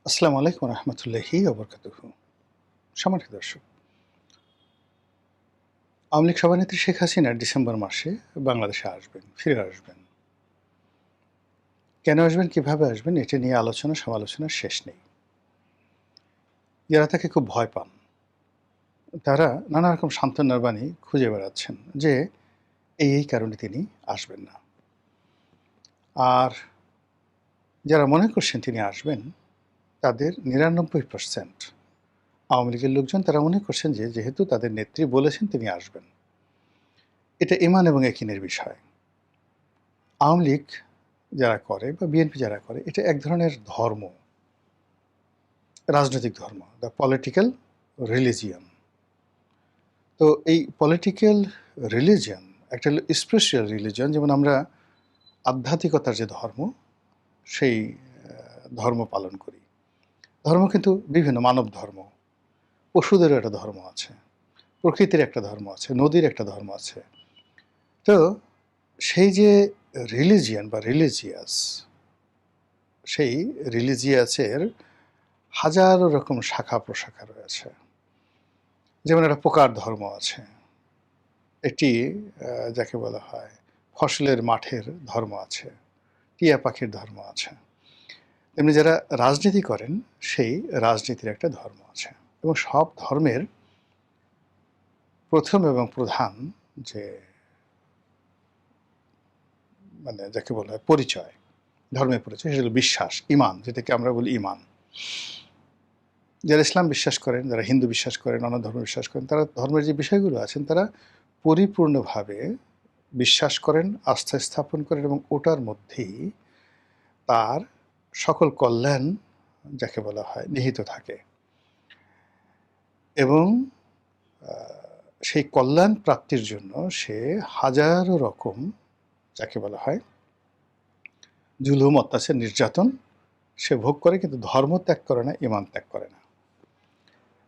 আসসালামু আলাইকুম রহমতুল্লাহি ওবরকাতুহু। সম্মানিত দর্শক, আওয়ামী লীগ সভানেত্রী শেখ হাসিনা ডিসেম্বর মাসে বাংলাদেশে আসবেন, ফিরে আসবেন। কেন আসবেন, কিভাবে আসবেন, এটা নিয়ে আলোচনা সমালোচনার শেষ নেই। যারা তাকে খুব ভয় পান, তারা নানা রকম সান্ত্বনার বাণী খুঁজে বেড়াচ্ছেন যে এই কারণে তিনি আসবেন না। আর যারা মনে করছেন তিনি আসবেন, তাদের ৯৯% আওয়ামী লীগের লোকজন তারা মনে করছেন যে যেহেতু তাদের নেত্রী বলেছেন তিনি আসবেন, এটা ঈমান এবং ইয়াকিনের বিষয়। আওয়ামী লীগ যারা করে বা বিএনপি যারা করে, এটা এক ধরনের ধর্ম, রাজনৈতিক ধর্ম, দ্য পলিটিক্যাল রিলিজিয়ন। তো এই পলিটিক্যাল রিলিজিয়ন একটা হলো স্পিরিচুয়াল রিলিজিয়ন, যেমন আমরা আধ্যাত্মিকতার যে ধর্ম, সেই ধর্ম পালন করি। ধর্ম কিন্তু বিভিন্ন, মানব ধর্ম, পশুদেরও একটা ধর্ম আছে, প্রকৃতির একটা ধর্ম আছে, নদীর একটা ধর্ম আছে। তো সেই যে রিলিজিয়ন বা রিলিজিয়াস, সেই রিলিজিয়াসের হাজারো রকম শাখা প্রশাখা রয়েছে। যেমন একটা পোকার ধর্ম আছে, একটি যাকে বলা হয় ফসলের মাঠের ধর্ম আছে, টিয়া পাখির ধর্ম আছে। তেমনি যারা রাজনীতি করেন, সেই রাজনীতির একটা ধর্ম আছে। এবং সব ধর্মের প্রথম এবং প্রধান যে মানে যাকে বলা হয় পরিচয়, ধর্মের পরিচয়, সেটা হলো বিশ্বাস, ইমান, যেটাকে আমরা বলি ইমান। যারা ইসলাম বিশ্বাস করেন, যারা হিন্দু বিশ্বাস করেন, অন্য ধর্ম বিশ্বাস করেন, তারা ধর্মের যে বিষয়গুলো আছেন তারা পরিপূর্ণভাবে বিশ্বাস করেন, আস্থা স্থাপন করেন, এবং ওটার মধ্যেই তার সকল কল্যাণ যাকে বলা হয় নিহিত থাকে। এবং সেই কল্যাণ প্রাপ্তির জন্য সে হাজারো রকম যাকে বলা হয় জুলুম, অত্যাচার, নির্যাতন সে ভোগ করে, কিন্তু ধর্ম ত্যাগ করে না, ইমান ত্যাগ করে না।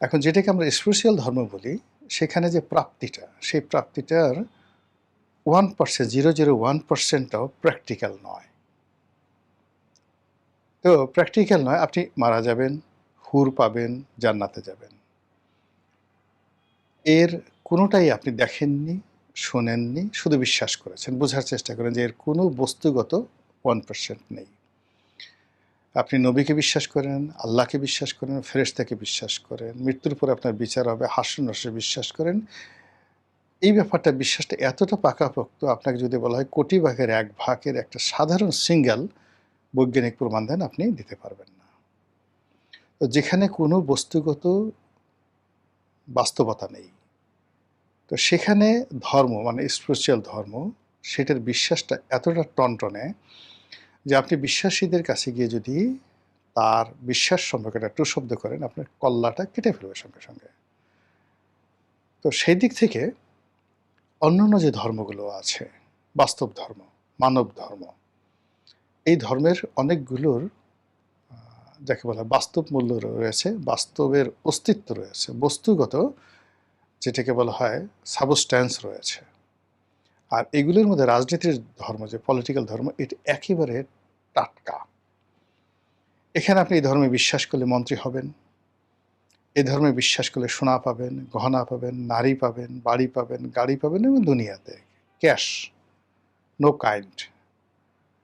এখন যেটাকে আমরা স্পিরিচুয়াল ধর্ম বলি, সেখানে যে প্রাপ্তিটা, সেই প্রাপ্তিটার 1%, 0.01%টাও প্র্যাকটিক্যাল নয়। তো প্র্যাকটিক্যাল নয়, আপনি মারা যাবেন, হুর পাবেন, জান্নাতে যাবেন, এর কোনোটাই আপনি দেখেননি, শোনেননি, শুধু বিশ্বাস করেছেন, বোঝার চেষ্টা করেন যে এর কোনো বস্তুগত 1% নেই। আপনি নবীকে বিশ্বাস করেন, আল্লাহকে বিশ্বাস করেন, ফেরেশতাকে বিশ্বাস করেন, মৃত্যুর পর আপনার বিচার হবে, হাস্য নস্যে বিশ্বাস করেন। এই ব্যাপারটা, বিশ্বাসটা এতটা পাকাপোক্ত, আপনাকে যদি বলা হয় কোটি ভাগের 1 ভাগের একটা সাধারণ সিঙ্গেল বৈজ্ঞানিক প্রমাণ দেন, আপনি দিতে পারবেন না। তো যেখানে কোনো বস্তুগত বাস্তবতা নেই, তো সেখানে ধর্ম মানে স্পিরিচুয়াল ধর্ম, সেটার বিশ্বাসটা এতটা টনটনে যে আপনি বিশ্বাসীদের কাছে গিয়ে যদি তার বিশ্বাস সম্পর্কে একটা টু শব্দ করেন, আপনার কল্লাটা কেটে ফেলবে সঙ্গে সঙ্গে। তো সেই দিক থেকে অন্যান্য যে ধর্মগুলো আছে, বাস্তব ধর্ম, মানব ধর্ম, এই ধর্মের অনেকগুলোর যাকে বলা হয় বাস্তব মূল্য রয়েছে, বাস্তবের অস্তিত্ব রয়েছে, বস্তুগত যেটাকে বলা হয় সাবস্ট্যান্স রয়েছে। আর এগুলোর মধ্যে রাজনীতির ধর্ম, যে পলিটিক্যাল ধর্ম, এটা একেবারে টাটকা। এখানে আপনি এই ধর্মে বিশ্বাস করলে মন্ত্রী হবেন, এই ধর্মে বিশ্বাস করলে সোনা পাবেন, গহনা পাবেন, নারী পাবেন, বাড়ি পাবেন, গাড়ি পাবেন, এবং দুনিয়াতে ক্যাশ, নো কাইন্ড।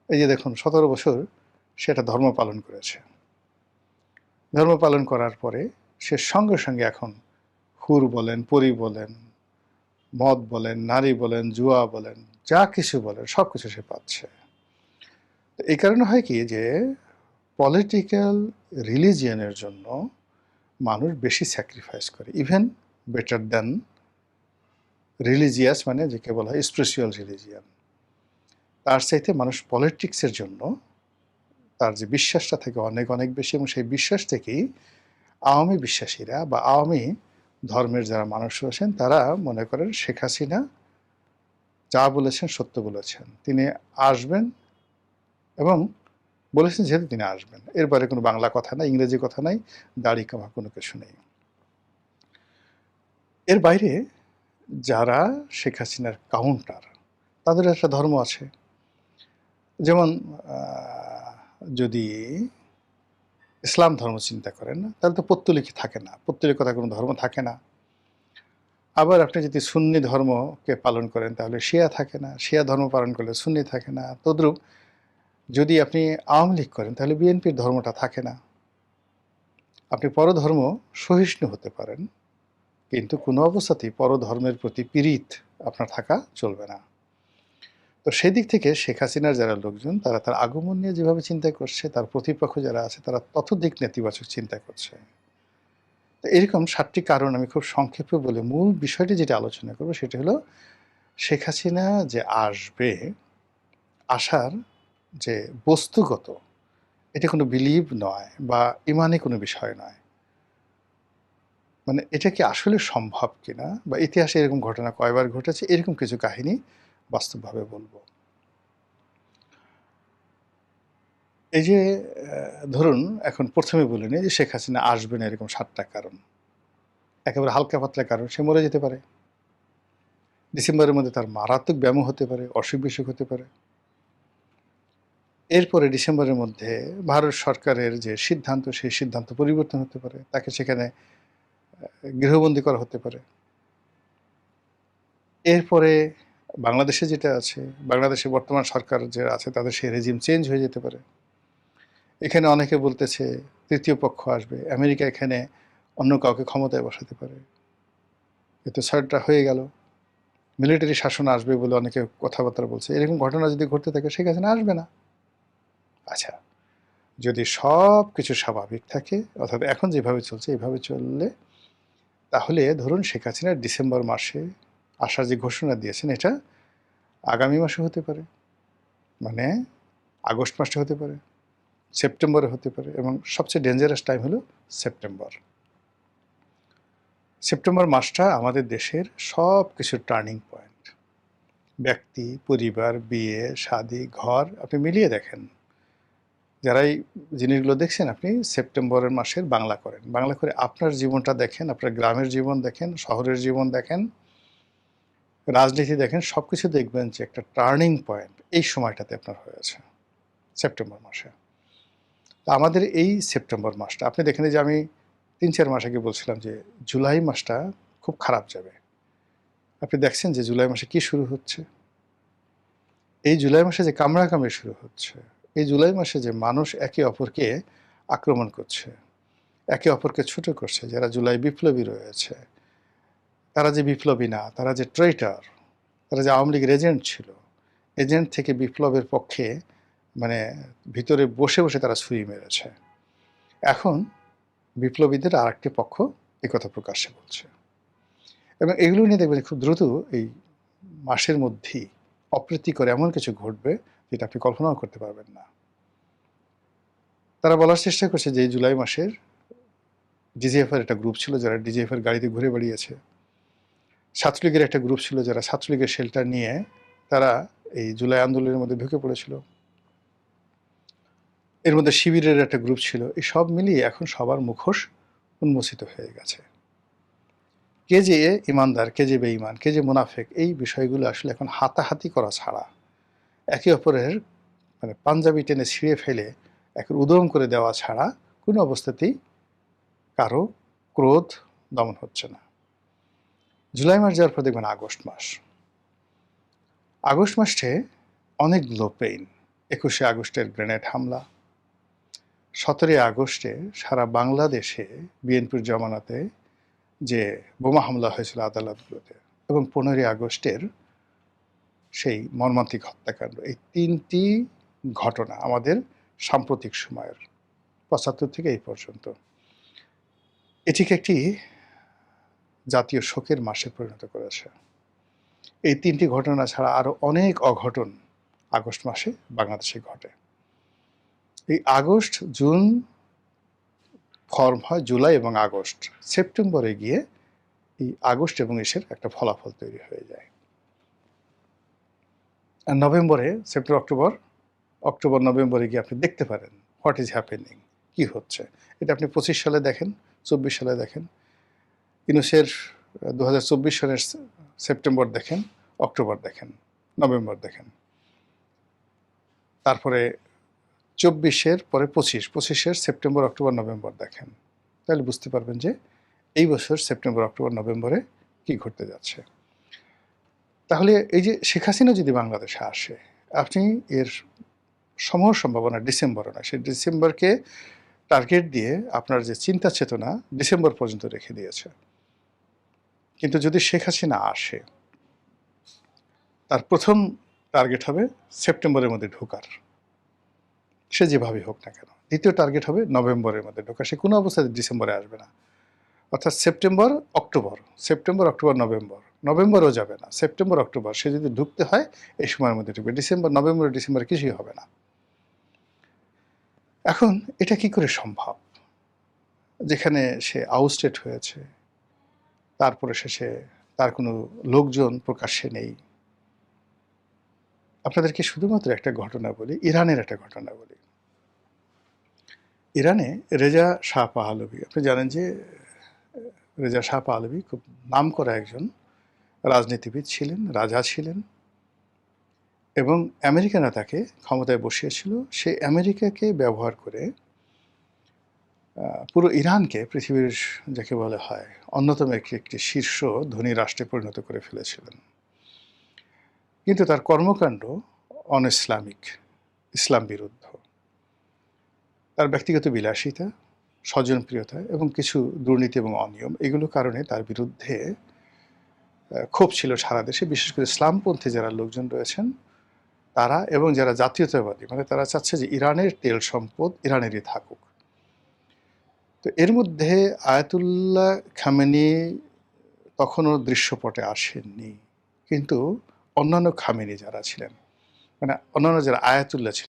এই যে দেখুন, 17 বছর সেটা ধর্ম পালন করেছে। ধর্ম পালন করার পরে সে সঙ্গে সঙ্গে এখন হুর বলেন, পরী বলেন, মদ বলেন, নারী বলেন, জুয়া বলেন, যা কিছু বলেন, সব কিছু সে পাচ্ছে। তো এই কারণে হয় কি যে পলিটিক্যাল রিলিজিয়নের জন্য মানুষ বেশি স্যাক্রিফাইস করে, ইভেন বেটার দ্যান রিলিজিয়াস, মানে যাকে বলা হয় স্পিরিচুয়াল রিলিজিয়ান। তার চাইতে মানুষ পলিটিক্সের জন্য তার যে বিশ্বাসটা থাকে অনেক অনেক বেশি, এবং সেই বিশ্বাস থেকেই আওয়ামী বিশ্বাসীরা বা আওয়ামী ধর্মের যারা মানুষ রয়েছেন, তারা মনে করেন শেখ হাসিনা যা বলেছেন সত্য বলেছেন, তিনি আসবেন, এবং বলেছেন যেহেতু তিনি আসবেন, এর বাইরে কোনো বাংলা কথা নাই, ইংরেজি কথা নাই, দাড়ি কামা কোনো কিছু নেই। এর বাইরে যারা শেখ হাসিনার কাউন্টার, তাদের একটা ধর্ম আছে। যেমন যদি ইসলাম ধর্ম চিন্তা করেন না, তাহলে তো পৌত্তলিকই থাকে না, পৌত্তলিকতা কোনো ধর্ম থাকে না। আবার আপনি যদি সুন্নি ধর্মকে পালন করেন তাহলে শিয়া থাকে না, শিয়া ধর্ম পালন করলে সুন্নি থাকে না। তদ্রূপ যদি আপনি আওয়ামী লীগ করেন তাহলে বিএনপির ধর্মটা থাকে না। আপনি পরধর্ম সহিষ্ণু হতে পারেন, কিন্তু কোনো অবস্থাতেই পরধর্মের প্রতি পীড়িত আপনার থাকা চলবে না। তো সেদিক থেকে শেখ হাসিনার যারা লোকজন তারা তার আগমন নিয়ে যেভাবে চিন্তা করছে, তার প্রতিপক্ষ যারা আছে তারা ততোধিক নেতিবাচক চিন্তা করছে। তো এরকম ৭টি কারণ আমি খুব সংক্ষেপে বলে মূল বিষয়টি যেটা আলোচনা করব সেটা হলো শেখ হাসিনা যে আসবে, আসার যে বস্তুগত, এটা কোনো বিলিভ নয় বা ইমানি কোনো বিষয় নয়। মানে এটা কি আসলে সম্ভব কিনা বা ইতিহাসে এরকম ঘটনা কয়বার ঘটেছে, এরকম কিছু কাহিনী বাস্তবভাবে বলবো। এই যে ধরুন এখন প্রথমে বলে নিই যে শেখ হাসিনা আসবে না এরকম ৭টা কারণ। একেবারে হালকা পাতলা কারণ, সে মরে যেতে পারে। ডিসেম্বরের মধ্যে তার মারাত্মক ব্যামো হতে পারে, অসুখ-বিসুখ হতে পারে। এরপরে ডিসেম্বরের মধ্যে ভারত সরকারের যে সিদ্ধান্ত, সেই সিদ্ধান্ত পরিবর্তন হতে পারে। তাকে সেখানে গৃহবন্দী করা হতে পারে। এরপরে বাংলাদেশে যেটা আছে, বাংলাদেশে বর্তমান সরকার যে আছে তাদের সেই রেজিম চেঞ্জ হয়ে যেতে পারে। এখানে অনেকে বলতেছে ৩য় পক্ষ আসবে। আমেরিকা এখানে অন্য কাউকে ক্ষমতায় বসাতে পারে। এ তো ৬টা হয়ে গেল। মিলিটারি শাসন আসবে বলে অনেকে কথাবার্তা বলছে। এরকম ঘটনা যদি ঘটতে থাকে শেখ হাসিনা আসবে না। আচ্ছা, যদি সব কিছু স্বাভাবিক থাকে, অর্থাৎ এখন যেভাবে চলছে এভাবে চললে, তাহলে ধরুন শেখ হাসিনা ডিসেম্বর মাসে আসার যে ঘোষণা দিয়েছেন এটা আগামী মাসে হতে পারে, মানে আগস্ট মাসে হতে পারে, সেপ্টেম্বরে হতে পারে, এবং সবচেয়ে ডেঞ্জারাস টাইম হলো সেপ্টেম্বর। সেপ্টেম্বর মাসটা আমাদের দেশের সব কিছুর টার্নিং পয়েন্ট। ব্যক্তি, পরিবার, বিয়ে, শাদী, ঘর আপনি মিলিয়ে দেখেন। যারা এই জিনিসগুলো দেখছেন, আপনি সেপ্টেম্বরের মাসের বাংলা করেন। বাংলা করে আপনার জীবনটা দেখেন, আপনার গ্রামের জীবন দেখেন, শহরের জীবন দেখেন, রাজনীতি দেখেন, সব কিছু দেখবেন যে একটা টার্নিং পয়েন্ট এই সময়টাতে আপনার হয়েছে সেপ্টেম্বর মাসে। তো আমাদের এই সেপ্টেম্বর মাসটা আপনি দেখেন যে আমি ৩-৪ মাস আগে বলছিলাম যে জুলাই মাসটা খুব খারাপ যাবে। আপনি দেখছেন যে জুলাই মাসে কি শুরু হচ্ছে। এই জুলাই মাসে যে কামড়াকামড়ি শুরু হচ্ছে, এই জুলাই মাসে যে মানুষ একে অপরকে আক্রমণ করছে, একে অপরকে ছোট করছে, যারা জুলাই বিপ্লবী রয়েছে, তারা যে বিপ্লবী না, তারা যে ট্রেইটার, তারা যে আওয়ামী লীগের এজেন্ট ছিল, এজেন্ট থেকে বিপ্লবের পক্ষে মানে ভিতরে বসে বসে তারা ছুরি মেরেছে। এখন বিপ্লবীদের আর একটি পক্ষ একথা প্রকাশ্যে বলছে, এবং এগুলো নিয়ে দেখবেন খুব দ্রুত এই মাসের মধ্যেই অপ্রীতিকর এমন কিছু ঘটবে যেটা আপনি কল্পনাও করতে পারবেন না। তারা বলার চেষ্টা করছে যে এই জুলাই মাসের ডিজিএফের একটা গ্রুপ ছিল যারা ডিজিএফের গাড়িতে ঘুরে বেড়িয়েছে, ছাত্রলীগের একটা গ্রুপ ছিল যারা ছাত্রলীগের শেল্টার নিয়ে তারা এই জুলাই আন্দোলনের মধ্যে ঢুকে পড়েছিল, এর মধ্যে শিবিরের একটা গ্রুপ ছিল। এই সব মিলিয়ে এখন সবার মুখোশ উন্মোচিত হয়ে গেছে। কে যে ইমানদার, কে যে বেঈমান, কে যে মুনাফেক, এই বিষয়গুলো আসলে এখন হাতাহাতি করা ছাড়া, একে অপরের মানে পাঞ্জাবি টেনে ছিঁড়ে ফেলে এক উদম করে দেওয়া ছাড়া কোনো অবস্থাতেই কারো ক্রোধ দমন হচ্ছে না। জুলাই মাস যাওয়ার পর দেখবেন আগস্ট মাস। আগস্ট মাসে অনেকগুলো পেইন। ২১শে আগস্টের গ্রেনেড হামলা, ১৭ই আগস্টে সারা বাংলাদেশে বিএনপির জমানাতে যে বোমা হামলা হয়েছিল আদালতগুলোতে, এবং ১৫ই আগস্টের সেই মর্মান্তিক হত্যাকাণ্ড, এই ৩টি ঘটনা আমাদের সাম্প্রতিক সময়ের ৭৫ থেকে এই পর্যন্ত এটিকে একটি জাতীয় শোকের মাসে পরিণত করেছে। এই ৩টি ঘটনা ছাড়া আরও অনেক অঘটন আগস্ট মাসে বাংলাদেশে ঘটে। এই আগস্ট, জুন ফর্ম হয় জুলাই এবং আগস্ট, সেপ্টেম্বরে গিয়ে এই আগস্ট এবং ইসের একটা ফলাফল তৈরি হয়ে যায়। আর নভেম্বরে, সেপ্টেম্বর, অক্টোবর নভেম্বরে গিয়ে আপনি দেখতে পারেন হোয়াট ইজ হ্যাপেনিং, কি হচ্ছে। এটা আপনি ২৫ সালে দেখেন, ২৪ সালে দেখেন, ইউনূসের ২০২৪ সালের সেপ্টেম্বর দেখেন, অক্টোবর দেখেন, নভেম্বর দেখেন। তারপরে 24-এর পরে 25-এর সেপ্টেম্বর, অক্টোবর, নভেম্বর দেখেন, তাহলে বুঝতে পারবেন যে এই বছর সেপ্টেম্বর, অক্টোবর, নভেম্বরে কি ঘটতে যাচ্ছে। তাহলে এই যে শেখ হাসিনা যদি বাংলাদেশে আসে, আপনি এর সমূহ সম্ভাবনা ডিসেম্বরে না, সেই ডিসেম্বরকে টার্গেট দিয়ে আপনার যে চিন্তা চেতনা ডিসেম্বর পর্যন্ত রেখে দিয়েছে। কিন্তু যদি শেখ হাসিনা আসে, তার প্রথম টার্গেট হবে সেপ্টেম্বরের মধ্যে ঢোকার, সে যেভাবেই হোক না কেন। দ্বিতীয় টার্গেট হবে নভেম্বরের মধ্যে ঢোকা, সে কোনো অবস্থাতে ডিসেম্বরে আসবে না। অর্থাৎ সেপ্টেম্বর, অক্টোবর, নভেম্বরও যাবে না, সেপ্টেম্বর, অক্টোবর, সে যদি ঢুকতে হয় এই সময়ের মধ্যে ঢুকবে। ডিসেম্বর কিছুই হবে না। এখন এটা কি করে সম্ভব, যেখানে সে আউটস্টেট হয়েছে, তারপরে শেষে তার কোনো লোকজন প্রকাশ্যে নেই। আপনাদেরকে শুধুমাত্র একটা ঘটনা বলি, ইরানের একটা ঘটনা বলি। ইরানে রেজা শাহ পাহলভি, আপনি জানেন যে রেজা শাহ পাহলভি খুব নামকরা একজন রাজনীতিবিদ ছিলেন, রাজা ছিলেন, এবং আমেরিকানরা তাকে ক্ষমতায় বসিয়েছিল। সে আমেরিকাকে ব্যবহার করে পুরো ইরানকে পৃথিবীর যাকে বলা হয় অন্যতম একটি শীর্ষ ধনী রাষ্ট্রে পরিণত করে ফেলেছিলেন। কিন্তু তার কর্মকাণ্ড অনইসলামিক, ইসলাম বিরুদ্ধ। তার ব্যক্তিগত বিলাসিতা, স্বজনপ্রিয়তা এবং কিছু দুর্নীতি এবং অনিয়ম, এগুলো কারণে তার বিরুদ্ধে ক্ষোভ ছিল সারা দেশে। বিশেষ করে ইসলামপন্থী যারা লোকজন রয়েছেন তারা, এবং যারা জাতীয়তাবাদী, মানে তারা চাচ্ছে যে ইরানের তেল সম্পদ ইরানেরই থাকুক। তো এর মধ্যে আয়াতুল্লাহ খামেনি তখনও দৃশ্যপটে আসেননি, কিন্তু অন্যান্য খামেনি যারা ছিলেন, মানে অন্যান্য যারা আয়াতুল্লাহ ছিলেন,